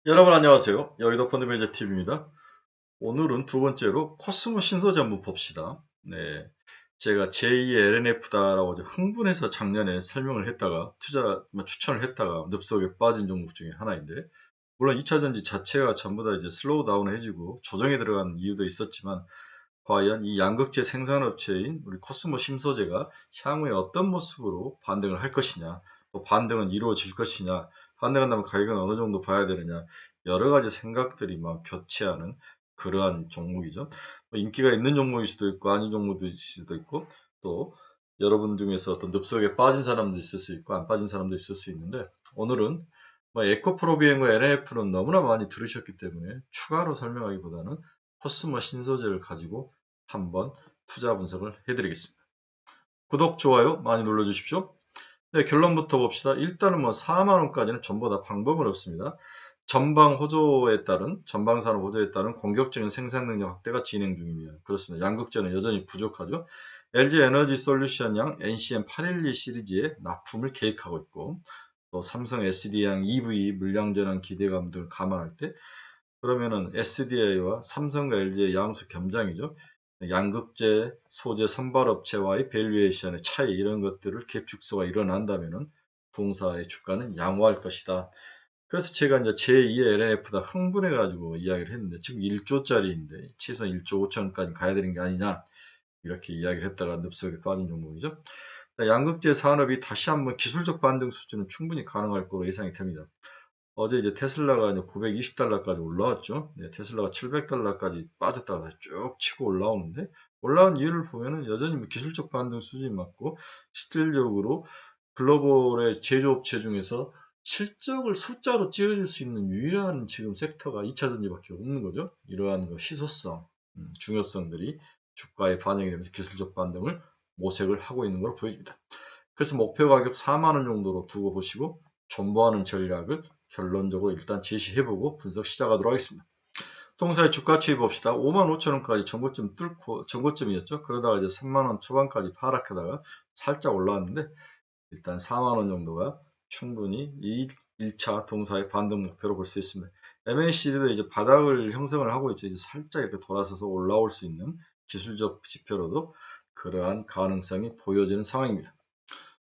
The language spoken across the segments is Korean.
여러분 안녕하세요. 여의도 펀드매니저 TV입니다. 오늘은 두 번째로 코스모 신소재 한번 봅시다. 네, 제가 제2의 LNF다라고 흥분해서 작년에 설명을 했다가 추천을 했다가 늪속에 빠진 종목 중에 하나인데, 물론 2차전지 자체가 전부 다 이제 슬로우 다운해지고 조정에 들어간 이유도 있었지만, 과연 이 양극재 생산업체인 우리 코스모 신소재가 향후에 어떤 모습으로 반등을 할 것이냐, 또 반등은 이루어질 것이냐, 반등한다면 가격은 어느 정도 봐야 되느냐, 여러 가지 생각들이 막 교체하는 그러한 종목이죠. 뭐 인기가 있는 종목일 수도 있고 아닌 종목일 수도 있고, 또 여러분 중에서 어떤 늪속에 빠진 사람도 있을 수 있고 안 빠진 사람도 있을 수 있는데, 오늘은 뭐 에코프로비엠과 LNF는 너무나 많이 들으셨기 때문에 추가로 설명하기보다는 코스모 신소재를 가지고 한번 투자 분석을 해드리겠습니다. 구독, 좋아요 많이 눌러주십시오. 네, 결론부터 봅시다. 일단은 뭐 4만원까지는 전부 다 방법은 없습니다. 전방산업 호조에 따른 공격적인 생산 능력 확대가 진행 중입니다. 그렇습니다. 양극재는 여전히 부족하죠. LG 에너지 솔루션 양 NCM812 시리즈에 납품을 계획하고 있고, 또 삼성 SD양 EV 물량 전환 기대감 등을 감안할 때, 그러면은 SDI와 삼성과 LG의 양수 겸장이죠. 양극재 소재 선발업체와의 밸류에이션의 차이, 이런 것들을 갭 축소가 일어난다면은 동사의 주가는 양호할 것이다. 그래서 제가 이제 제2의 LNF다 흥분해가지고 이야기를 했는데, 지금 1조짜리인데 최소한 1조 5천까지 가야 되는 게 아니냐, 이렇게 이야기를 했다가 늪속에 빠진 종목이죠. 양극재 산업이 다시 한번 기술적 반등 수준은 충분히 가능할 거로 예상이 됩니다. 어제 이제 테슬라가 이제 920달러까지 올라왔죠. 네, 테슬라가 700달러까지 빠졌다가 다시 쭉 치고 올라오는데, 올라온 이유를 보면은 여전히 뭐 기술적 반등 수준이 맞고, 실질적으로 글로벌의 제조업체 중에서 실적을 숫자로 찍어줄 수 있는 유일한 지금 섹터가 2차전지밖에 없는 거죠. 이러한 그 희소성, 중요성들이 주가에 반영이 되면서 기술적 반등을 모색을 하고 있는 걸로 보입니다. 그래서 목표 가격 4만원 정도로 두고 보시고, 존버하는 전략을 결론적으로 일단 제시해보고 분석 시작하도록 하겠습니다. 통사의 주가 추이 봅시다. 55,000원까지 전고점이었죠. 그러다가 이제 3만원 초반까지 하락하다가 살짝 올라왔는데, 일단 4만원 정도가 충분히 이 1차 동사의 반등 목표로 볼 수 있습니다. MACD도 이제 바닥을 형성을 하고 있죠. 이제 살짝 이렇게 돌아서서 올라올 수 있는 기술적 지표로도 그러한 가능성이 보여지는 상황입니다.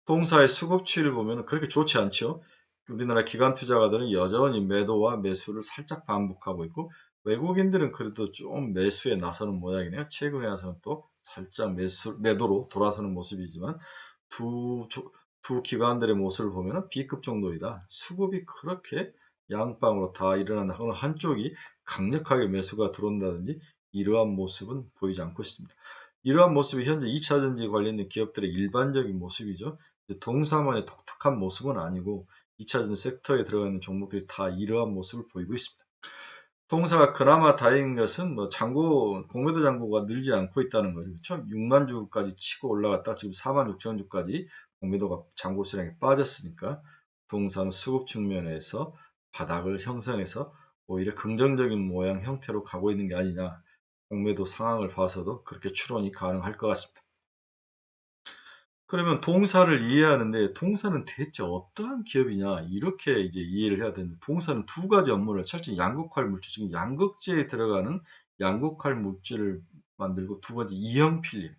동사의 수급 추이를 보면 그렇게 좋지 않죠. 우리나라 기관 투자가들은 여전히 매도와 매수를 살짝 반복하고 있고, 외국인들은 그래도 좀 매수에 나서는 모양이네요. 최근에 와서는 또 살짝 매도로 돌아서는 모습이지만, 두, 두 기관들의 모습을 보면 B급 정도이다. 수급이 그렇게 양방으로 다 일어난다. 어느 한쪽이 강력하게 매수가 들어온다든지 이러한 모습은 보이지 않고 있습니다. 이러한 모습이 현재 2차전지 관련된 기업들의 일반적인 모습이죠. 동사만의 독특한 모습은 아니고 2차전지 섹터에 들어가 있는 종목들이 다 이러한 모습을 보이고 있습니다. 동사가 그나마 다행인 것은 뭐 공매도 잔고가 늘지 않고 있다는 거죠. 그렇죠? 6만 주까지 치고 올라갔다 지금 4만 6천 주까지 공매도가 잔고 수량이 빠졌으니까, 동사는 수급 측면에서 바닥을 형성해서 오히려 긍정적인 모양 형태로 가고 있는 게 아니냐, 공매도 상황을 봐서도 그렇게 추론이 가능할 것 같습니다. 그러면 동사를 이해하는데, 동사는 대체 어떠한 기업이냐, 이렇게 이제 이해를 해야 되는데, 동사는 두 가지 업무를, 첫째 양극활 물질, 지금 양극재에 들어가는 양극활 물질을 만들고, 두 번째 이형 필름,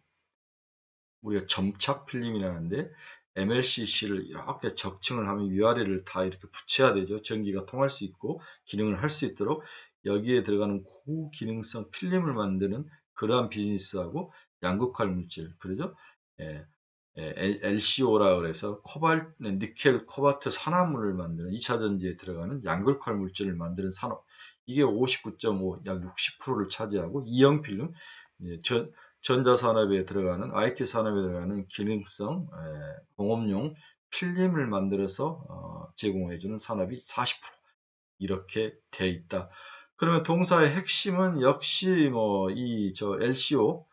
우리가 점착 필름이라는데, MLCC를 이렇게 적층을 하면 위아래를 다 이렇게 붙여야 되죠. 전기가 통할 수 있고 기능을 할 수 있도록 여기에 들어가는 고기능성 필름을 만드는 그러한 비즈니스하고, 양극활 물질, 그러죠? 예, LCO라 그래서 니켈, 코발트 산화물을 만드는 2차 전지에 들어가는 양극활 물질을 만드는 산업. 이게 59.5, 약 60%를 차지하고, 이형 필름, 전자산업에 들어가는, IT 산업에 들어가는 기능성 공업용 필름을 만들어서 제공해주는 산업이 40%, 이렇게 돼 있다. 그러면 동사의 핵심은 역시 뭐 LCO,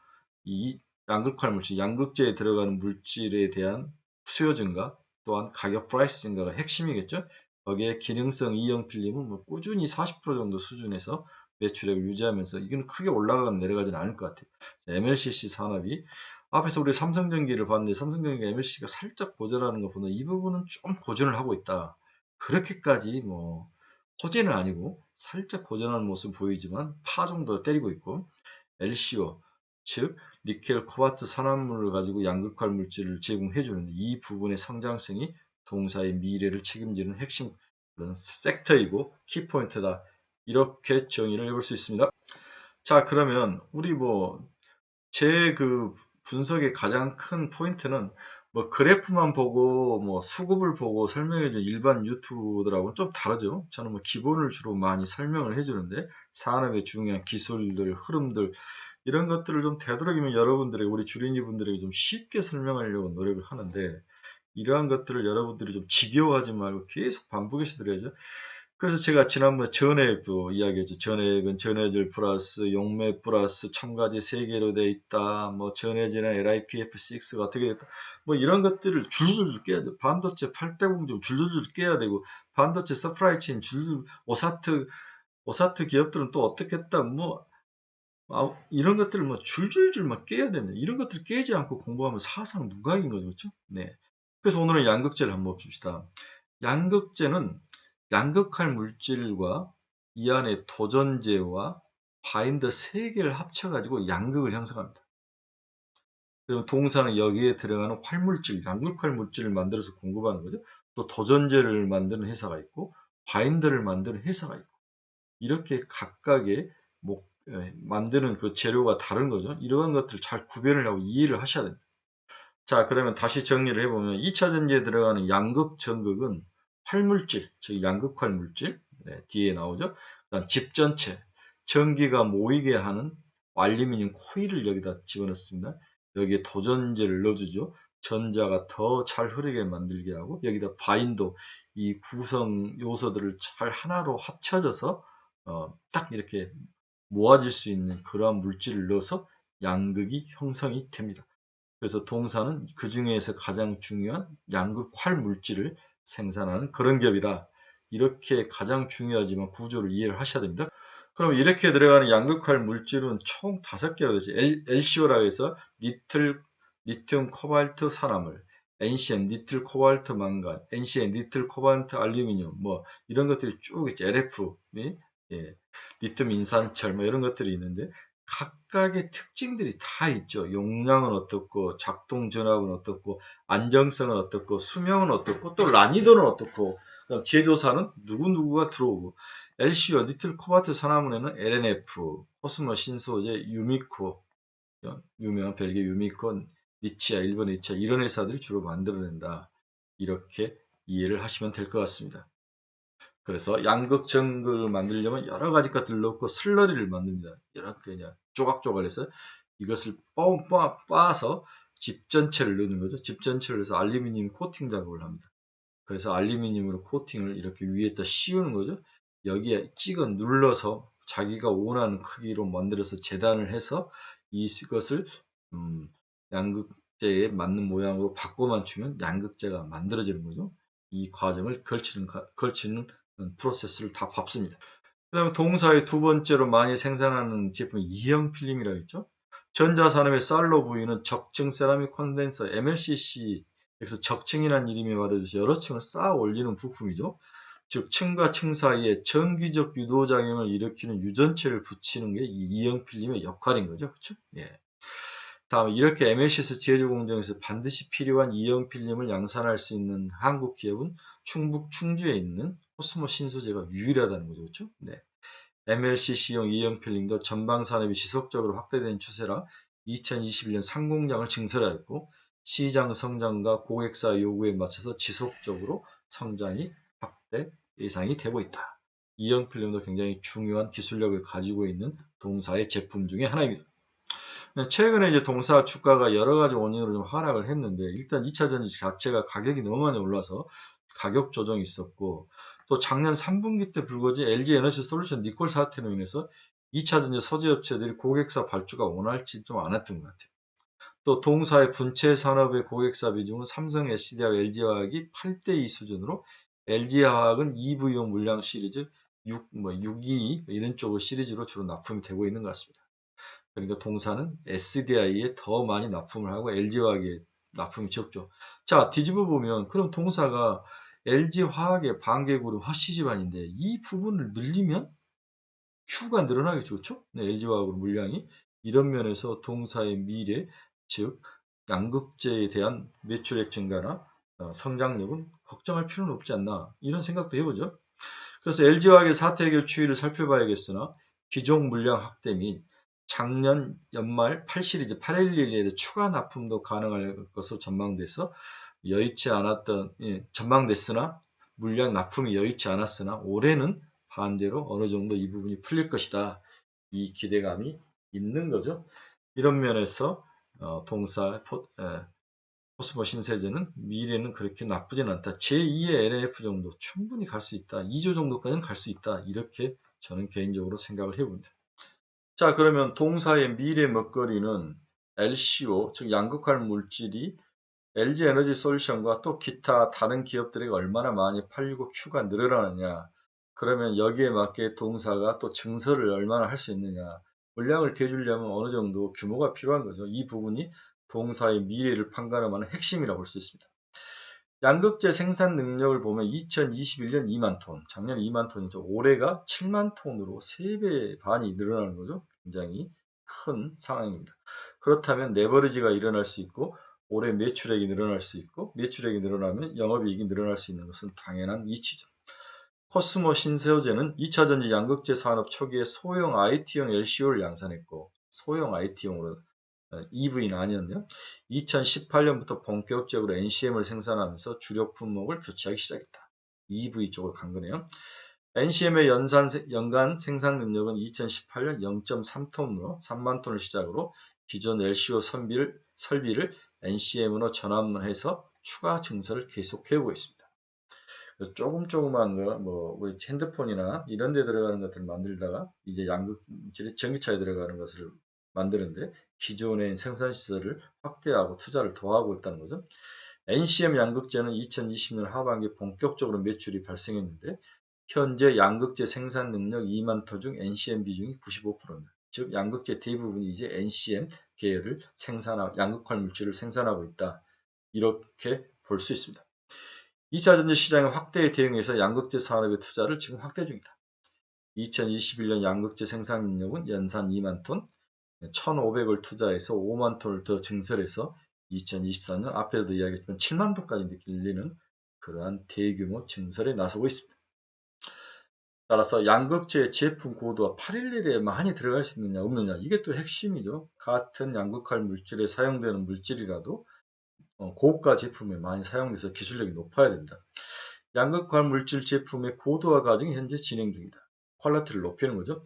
이 양극화 물질, 양극재에 들어가는 물질에 대한 수요 증가, 또한 가격 프라이스 증가가 핵심이겠죠. 거기에 기능성 이형 필름은 뭐 꾸준히 40% 정도 수준에서 매출액을 유지하면서, 이건 크게 올라가거나 내려가지는 않을 것 같아요. MLCC 산업이, 앞에서 우리 삼성전기를 봤는데 삼성전기 MLCC가 살짝 고전하는 거 보면 이 부분은 좀 고전을 하고 있다. 그렇게까지 뭐 호재는 아니고 살짝 호전하는 모습 보이지만 파 정도 때리고 있고, LCO 즉 니켈 코발트 산화물을 가지고 양극화 물질을 제공해 주는데 이 부분의 성장성이 동사의 미래를 책임지는 핵심 그런 섹터이고 키포인트다. 이렇게 정의를 해볼 수 있습니다. 자, 그러면 우리 제 그 분석의 가장 큰 포인트는 그래프만 보고 수급을 보고 설명해 준 일반 유튜브들하고는 좀 다르죠. 저는 기본을 주로 많이 설명을 해 주는데 산업의 중요한 기술들, 흐름들 이런 것들을 좀 되도록이면 여러분들에게 우리 주린이 분들에게 좀 쉽게 설명하려고 노력을 하는데 이러한 것들을 여러분들이 좀 지겨워하지 말고 계속 반복해서 드려야죠. 그래서 제가 지난번에 전해액도 이야기했죠. 전해액은 전해질 플러스 용매 플러스 첨가지 3개로 돼 있다. 전해질이나 LiPF6가 어떻게 됐다. 이런 것들을 줄줄줄 깨야 돼. 반도체 8대 공정 줄줄줄 깨야 되고 반도체 서프라이 체인 줄줄 오사트 기업들은 또 어떻게 했다. 이런 것들을 줄줄줄 깨야 됩니다. 이런 것들 깨지 않고 공부하면 사상 무각인 거죠. 그렇죠? 네. 그래서 오늘은 양극재를 한번 봅시다. 양극재는 양극할 물질과 이 안에 도전제와 바인더 3개를 합쳐가지고 양극을 형성합니다. 그리고 동사는 여기에 들어가는 활물질, 양극할 물질을 만들어서 공급하는 거죠. 또 도전제를 만드는 회사가 있고 바인더를 만드는 회사가 있고 이렇게 각각의 만드는 그 재료가 다른 거죠. 이러한 것들을 잘 구별을 하고 이해를 하셔야 됩니다. 자, 그러면 다시 정리를 해보면 2차 전지에 들어가는 양극, 전극은 활물질, 즉 양극활 물질, 뒤에 나오죠. 그다음 집전체, 전기가 모이게 하는 알루미늄 코일을 여기다 집어넣습니다. 여기에 도전제를 넣어주죠. 전자가 더 잘 흐르게 만들게 하고 여기다 바인더, 이 구성 요소들을 잘 하나로 합쳐져서 딱 이렇게 모아질 수 있는 그러한 물질을 넣어서 양극이 형성이 됩니다. 그래서 동사는 그 중에서 가장 중요한 양극활 물질을 생산하는 그런 기업이다. 이렇게 가장 중요하지만 구조를 이해를 하셔야 됩니다. 그럼 이렇게 들어가는 양극활 물질은 총 5개로 되죠. LCO라고 해서 리튬 코발트 산화물, NCM 니틀 코발트 망간, NCM 니틀 코발트 알루미늄 이런 것들이 쭉 있죠. LF, 예, 리튬 인산철 이런 것들이 있는데 각각의 특징들이 다 있죠. 용량은 어떻고, 작동 전압은 어떻고, 안정성은 어떻고, 수명은 어떻고, 또 난이도는 어떻고, 제조사는 누구누구가 들어오고, LCO, 니틀 코발트 산화물에는 LNF, 코스모 신소재, 유미코, 유명한 벨기에 유미코, 니치아, 일본 니치아 이런 회사들이 주로 만들어낸다. 이렇게 이해를 하시면 될 것 같습니다. 그래서 양극 전극을 만들려면 여러 가지 것들을 넣고 슬러리를 만듭니다. 이렇게 그냥 조각조각 해서 이것을 빻아서 집 전체를 넣는 거죠. 집 전체를 해서 알루미늄 코팅 작업을 합니다. 그래서 알루미늄으로 코팅을 이렇게 위에다 씌우는 거죠. 여기에 찍어 눌러서 자기가 원하는 크기로 만들어서 재단을 해서 이것을 양극재에 맞는 모양으로 바꿔 맞추면 양극재가 만들어지는 거죠. 이 과정을 걸치는 프로세스를 다 밟습니다. 그 다음에 동사의 두 번째로 많이 생산하는 제품이 이형 필름이라고 했죠. 전자산업의 쌀로 보이는 적층 세라믹 콘덴서 MLCC, 여기서 적층이라는 이름이 말해줘서 여러 층을 쌓아 올리는 부품이죠. 즉 층과 층 사이에 정기적 유도작용을 일으키는 유전체를 붙이는 게 이 이형 필름의 역할인 거죠. 그렇죠? 예. 다음 이렇게 MLCC 제조 공정에서 반드시 필요한 이형 필름을 양산할 수 있는 한국 기업은 충북 충주에 있는 코스모 신소재가 유일하다는 거죠. 그렇죠? 네. MLCC용 이형 필름도 전방 산업이 지속적으로 확대되는 추세라 2021년 상공량을 증설하였고 시장 성장과 고객사 요구에 맞춰서 지속적으로 성장이 확대 예상이 되고 있다. 이형 필름도 굉장히 중요한 기술력을 가지고 있는 동사의 제품 중에 하나입니다. 최근에 이제 동사 주가가 여러 가지 원인으로 좀 하락을 했는데 일단 2차 전지 자체가 가격이 너무 많이 올라서 가격 조정이 있었고 또 작년 3분기 때 불거진 LG 에너지 솔루션 니콜 사태로 인해서 2차 전지 소재 업체들이 고객사 발주가 원활치 좀 않았던 것 같아요. 또 동사의 분체 산업의 고객사 비중은 삼성, SDI와 LG화학이 8대2 수준으로 LG화학은 EV용 물량 시리즈 622 이런 쪽으로 시리즈로 주로 납품이 되고 있는 것 같습니다. 그러니까 동사는 SDI에 더 많이 납품을 하고 LG화학에 납품이 적죠. 자, 뒤집어 보면 그럼 동사가 LG화학의 반개구름 화씨 집안인데 이 부분을 늘리면 Q가 늘어나겠죠. 그렇죠? 네, LG화학으로 물량이 이런 면에서 동사의 미래, 즉 양극재에 대한 매출액 증가나 성장력은 걱정할 필요는 없지 않나 이런 생각도 해보죠. 그래서 LG화학의 사태 해결 추이를 살펴봐야겠으나 기존 물량 확대 및 작년 연말 8시리즈 811에 추가 납품도 가능할 것으로 전망돼서 여의치 않았던 전망됐으나 물량 납품이 여의치 않았으나 올해는 반대로 어느 정도 이 부분이 풀릴 것이다. 이 기대감이 있는 거죠. 이런 면에서 동사 코스모 신세제는 미래는 그렇게 나쁘진 않다. 제2의 LNF 정도 충분히 갈 수 있다. 2조 정도까지는 갈 수 있다. 이렇게 저는 개인적으로 생각을 해봅니다. 자, 그러면 동사의 미래 먹거리는 LCO, 즉 양극할 물질이 LG에너지솔루션과 또 기타 다른 기업들에게 얼마나 많이 팔리고 Q가 늘어나느냐. 그러면 여기에 맞게 동사가 또 증설을 얼마나 할 수 있느냐. 물량을 대주려면 어느 정도 규모가 필요한 거죠. 이 부분이 동사의 미래를 판가름하는 핵심이라고 볼 수 있습니다. 양극재 생산 능력을 보면 2021년 2만 톤, 작년 2만 톤이죠. 올해가 7만 톤으로 3배 반이 늘어나는 거죠. 굉장히 큰 상황입니다. 그렇다면 레버리지가 일어날 수 있고 올해 매출액이 늘어날 수 있고 매출액이 늘어나면 영업이익이 늘어날 수 있는 것은 당연한 이치죠. 코스모 신세호제는 2차전지 양극재 산업 초기에 소형 IT용 LCO를 양산했고 소형 IT용으로 EV는 아니었네요. 2018년부터 본격적으로 NCM을 생산하면서 주력 품목을 교체하기 시작했다. EV 쪽으로 간 거네요. NCM의 연간 생산 능력은 2018년 0.3톤으로 3만 톤을 시작으로 기존 LCO 설비를 NCM으로 전환해서 추가 증설을 계속해오고 있습니다. 그래서 조금만 우리 핸드폰이나 이런 데 들어가는 것들을 만들다가 이제 양극질의 전기차에 들어가는 것을 만드는데 기존의 생산시설을 확대하고 투자를 더하고 있다는 거죠. NCM 양극재는 2020년 하반기에 본격적으로 매출이 발생했는데 현재 양극재 생산 능력 2만 톤 중 NCM 비중이 95%입니다. 즉 양극재 대부분이 이제 NCM 계열을 양극화 물질을 생산하고 있다. 이렇게 볼 수 있습니다. 2차전지 시장의 확대에 대응해서 양극재 산업의 투자를 지금 확대 중이다. 2021년 양극재 생산 능력은 연산 2만 톤, 1,500을 투자해서 5만 톤을 더 증설해서 2024년 앞에서도 이야기했지만 7만 톤까지 늘리는 그러한 대규모 증설에 나서고 있습니다. 따라서 양극재 제품 고도가 811에 많이 들어갈 수 있느냐 없느냐 이게 또 핵심이죠. 같은 양극할 물질에 사용되는 물질이라도 고가 제품에 많이 사용돼서 기술력이 높아야 됩니다. 양극화 물질 제품의 고도화 과정이 현재 진행 중이다. 퀄리티를 높이는 거죠.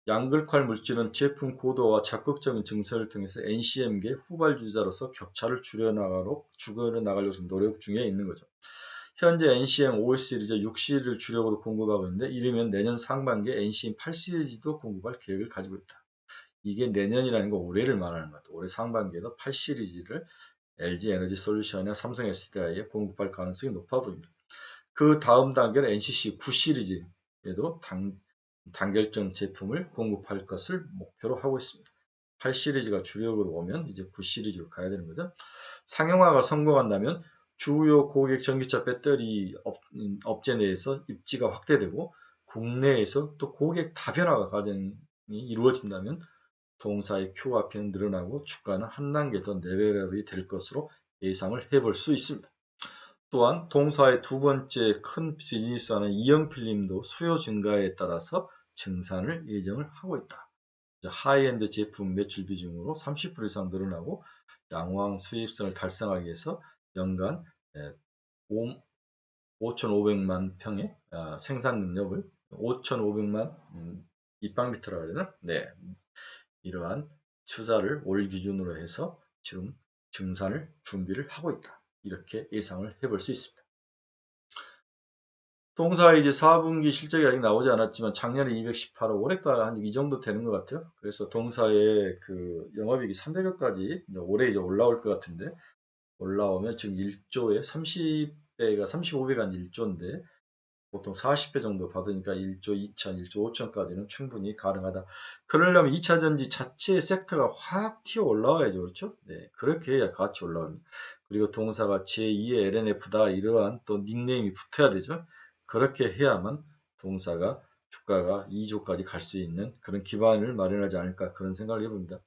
양극화 물질은 제품 고도와 적극적인 증설을 통해서 NCM계 후발주자로서 격차를 줄여나가려고 지금 노력 중에 있는 거죠. 현재 NCM 5시리즈 6시리즈를 주력으로 공급하고 있는데 이르면 내년 상반기에 NCM 8시리즈도 공급할 계획을 가지고 있다. 이게 내년이라는 거 올해를 말하는 것 같아요. 올해 상반기에도 8시리즈를 LG에너지솔루션이나 삼성 SDI에 공급할 가능성이 높아 보입니다. 그 다음 단계는 NCC 9시리즈에도 단결점 제품을 공급할 것을 목표로 하고 있습니다. 8시리즈가 주력으로 오면 이제 9시리즈로 가야 되는 거죠. 상용화가 성공한다면 주요 고객 전기차 배터리 업체 내에서 입지가 확대되고 국내에서 또 고객 다변화 과정이 이루어진다면 동사의 Q화폐는 늘어나고 주가는 한 단계 더 레벨업이 될 것으로 예상을 해볼 수 있습니다. 또한 동사의 두 번째 큰 비즈니스하는 이형필름도 수요 증가에 따라서 증산을 예정을 하고 있다. 하이엔드 제품 매출 비중으로 30% 이상 늘어나고 양호한 수입선을 달성하기 위해서 연간 5,500만 평의 생산 능력을 5,500만 입방미터라고 해야 되나? 네, 이러한 투자를 올 기준으로 해서 지금 증산을 준비를 하고 있다. 이렇게 예상을 해볼 수 있습니다. 동사의 이제 4분기 실적이 아직 나오지 않았지만 작년에 218억, 올해가 한 이 정도 되는 것 같아요. 그래서 동사의 그 영업이익이 300억까지 올해 이제 올라올 것 같은데 올라오면 지금 1조에 30배가 35배가 한 1조인데 보통 40배 정도 받으니까 1조 2천, 1조 5천까지는 충분히 가능하다. 그러려면 2차전지 자체의 섹터가 확 튀어 올라와야죠. 그렇죠? 네, 그렇게 해야 같이 올라옵니다. 그리고 동사가 제2의 LNF다 이러한 또 닉네임이 붙어야 되죠. 그렇게 해야만 동사가 주가가 2조까지 갈 수 있는 그런 기반을 마련하지 않을까 그런 생각을 해봅니다.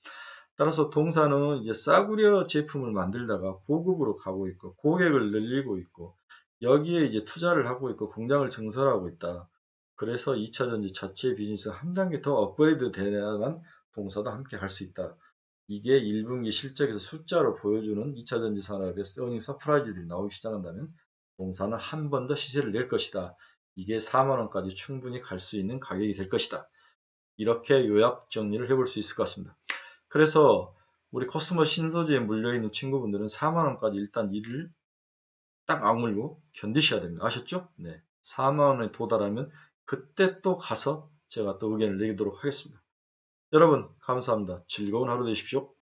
따라서 동사는 이제 싸구려 제품을 만들다가 고급으로 가고 있고 고객을 늘리고 있고 여기에 이제 투자를 하고 있고 공장을 증설하고 있다. 그래서 2차전지 자체 비즈니스가 한 단계 더 업그레이드 되야만 동사도 함께 갈 수 있다. 이게 1분기 실적에서 숫자로 보여주는 2차전지 산업의 어닝 서프라이즈들이 나오기 시작한다면 동사는 한 번 더 시세를 낼 것이다. 이게 4만원까지 충분히 갈 수 있는 가격이 될 것이다. 이렇게 요약 정리를 해볼 수 있을 것 같습니다. 그래서 우리 코스모 신소재에 물려있는 친구분들은 4만원까지 일단 이를 딱 악물고 견디셔야 됩니다. 아셨죠? 네. 4만원에 도달하면 그때 또 가서 제가 또 의견을 내도록 하겠습니다. 여러분 감사합니다. 즐거운 하루 되십시오.